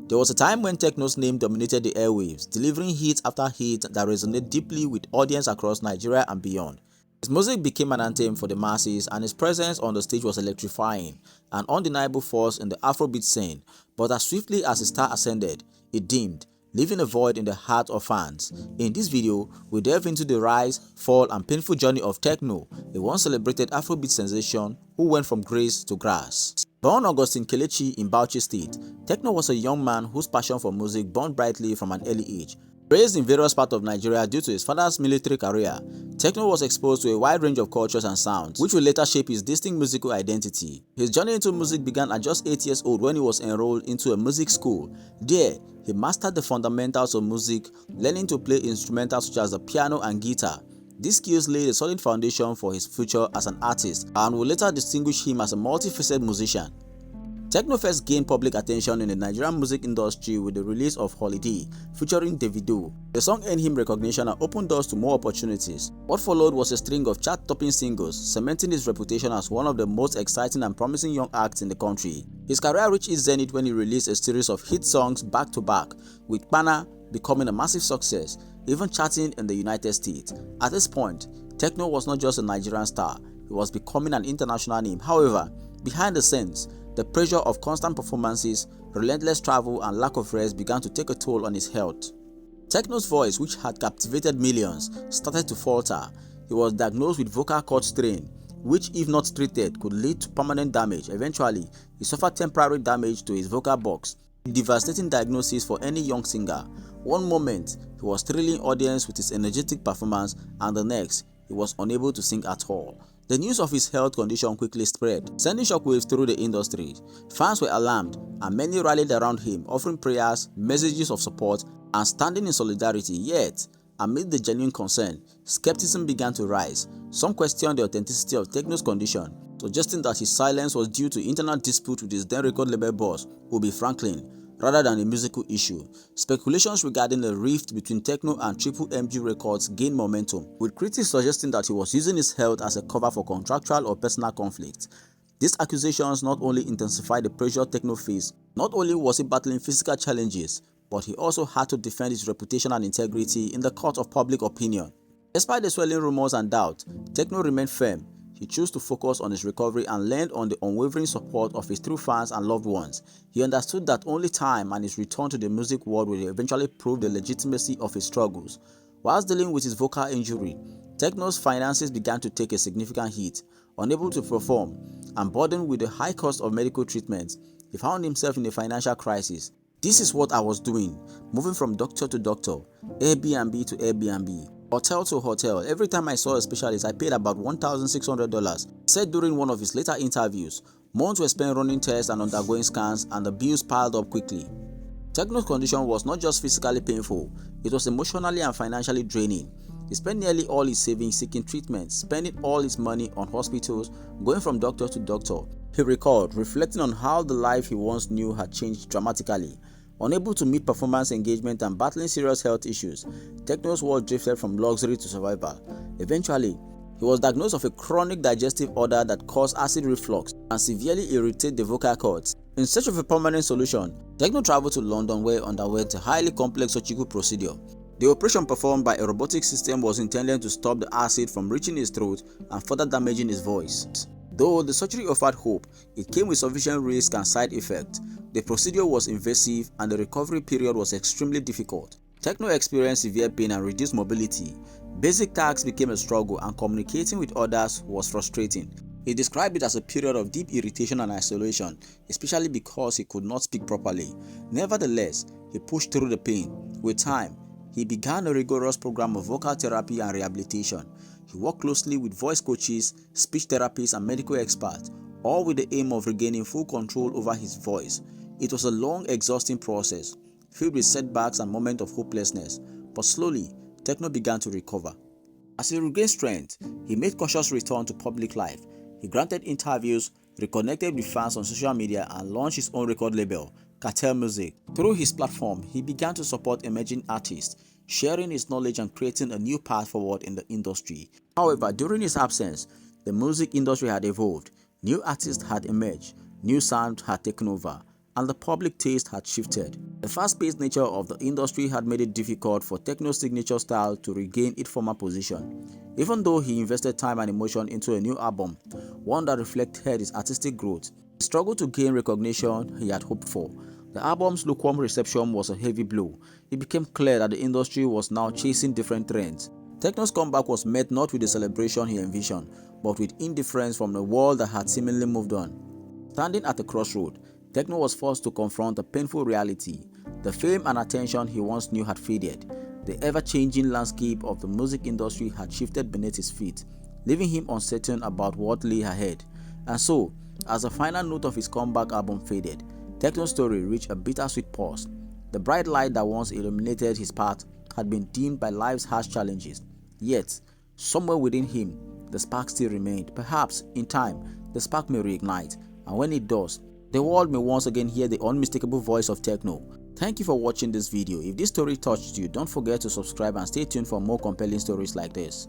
There was a time when Tekno's name dominated the airwaves, delivering hit after hit that resonated deeply with audience across Nigeria and beyond. His music became an anthem for the masses, and his presence on the stage was electrifying, an undeniable force in the Afrobeat scene. But as swiftly as his star ascended, it dimmed, leaving a void in the heart of fans. In this video, we delve into the rise, fall, and painful journey of Tekno, a once celebrated Afrobeat sensation who went from grace to grass. Born Augustine Kelechi in Bauchi State, Tekno was a young man whose passion for music burned brightly from an early age. Raised in various parts of Nigeria due to his father's military career, Tekno was exposed to a wide range of cultures and sounds, which would later shape his distinct musical identity. His journey into music began at just 8 years old when he was enrolled into a music school. There, he mastered the fundamentals of music, learning to play instrumentals such as the piano and guitar. These skills laid a solid foundation for his future as an artist and would later distinguish him as a multifaceted musician. Tekno first gained public attention in the Nigerian music industry with the release of Holiday, featuring Davido. The song earned him recognition and opened doors to more opportunities. What followed was a string of chart-topping singles, cementing his reputation as one of the most exciting and promising young acts in the country. His career reached its zenith when he released a series of hit songs back-to-back, with Pana becoming a massive success, even charting in the United States. At this point, Tekno was not just a Nigerian star, he was becoming an international name. However, behind the scenes, the pressure of constant performances, relentless travel, and lack of rest began to take a toll on his health. Tekno's voice, which had captivated millions, started to falter. He was diagnosed with vocal cord strain, which, if not treated, could lead to permanent damage. Eventually, he suffered temporary damage to his vocal box, a devastating diagnosis for any young singer. One moment, he was thrilling audience with his energetic performance, and the next, he was unable to sing at all. The news of his health condition quickly spread, sending shockwaves through the industry. Fans were alarmed, and many rallied around him, offering prayers, messages of support, and standing in solidarity. Yet, amid the genuine concern, skepticism began to rise. Some questioned the authenticity of Tekno's condition, suggesting that his silence was due to internal dispute with his then record label boss, Obi Franklin, rather than a musical issue. Speculations regarding the rift between Tekno and Triple MG Records gained momentum, with critics suggesting that he was using his health as a cover for contractual or personal conflict. These accusations not only intensified the pressure Tekno faced, not only was he battling physical challenges, but he also had to defend his reputation and integrity in the court of public opinion. Despite the swelling rumors and doubt, Tekno remained firm. He chose to focus on his recovery and leaned on the unwavering support of his true fans and loved ones. He understood that only time and his return to the music world will eventually prove the legitimacy of his struggles. Whilst dealing with his vocal injury, Tekno's finances began to take a significant hit. Unable to perform and burdened with the high cost of medical treatment, he found himself in a financial crisis. "This is what I was doing, moving from doctor to doctor, Airbnb to Airbnb, hotel to hotel. Every time I saw a specialist, I paid about $1,600, said during one of his later interviews. Months were spent running tests and undergoing scans, and the bills piled up quickly. Tekno's condition was not just physically painful, it was emotionally and financially draining. He spent nearly all his savings seeking treatment, spending all his money on hospitals, going from doctor to doctor. He recalled, reflecting on how the life he once knew had changed dramatically. Unable to meet performance engagement and battling serious health issues, Tekno's world drifted from luxury to survival. Eventually, he was diagnosed with a chronic digestive order that caused acid reflux and severely irritated the vocal cords. In search of a permanent solution, Tekno traveled to London where he underwent a highly complex surgical procedure. The operation, performed by a robotic system, was intended to stop the acid from reaching his throat and further damaging his voice. Though the surgery offered hope, it came with sufficient risk and side effects. The procedure was invasive and the recovery period was extremely difficult. Tekno experienced severe pain and reduced mobility. Basic tasks became a struggle and communicating with others was frustrating. He described it as a period of deep irritation and isolation, especially because he could not speak properly. Nevertheless, he pushed through the pain. With time, he began a rigorous program of vocal therapy and rehabilitation. He worked closely with voice coaches, speech therapists, and medical experts, all with the aim of regaining full control over his voice. It was a long, exhausting process, filled with setbacks and moments of hopelessness, but slowly, Tekno began to recover. As he regained strength, he made cautious return to public life. He granted interviews, reconnected with fans on social media, and launched his own record label, Cartel Music. Through his platform, he began to support emerging artists, sharing his knowledge and creating a new path forward in the industry. However, during his absence, the music industry had evolved. New artists had emerged, new sound had taken over, and the public taste had shifted. The fast-paced nature of the industry had made it difficult for Tekno's signature style to regain its former position. Even though he invested time and emotion into a new album, one that reflected his artistic growth, he struggled to gain recognition he had hoped for. The album's lukewarm reception was a heavy blow. It became clear that the industry was now chasing different trends. Tekno's comeback was met not with the celebration he envisioned, but with indifference from a world that had seemingly moved on. Standing at a crossroad, Tekno was forced to confront a painful reality. The fame and attention he once knew had faded. The ever-changing landscape of the music industry had shifted beneath his feet, leaving him uncertain about what lay ahead. And so, as the final note of his comeback album faded, Tekno's story reached a bittersweet pause. The bright light that once illuminated his path had been dimmed by life's harsh challenges. Yet, somewhere within him, the spark still remained. Perhaps, in time, the spark may reignite, and when it does, the world may once again hear the unmistakable voice of Tekno. Thank you for watching this video. If this story touched you, don't forget to subscribe and stay tuned for more compelling stories like this.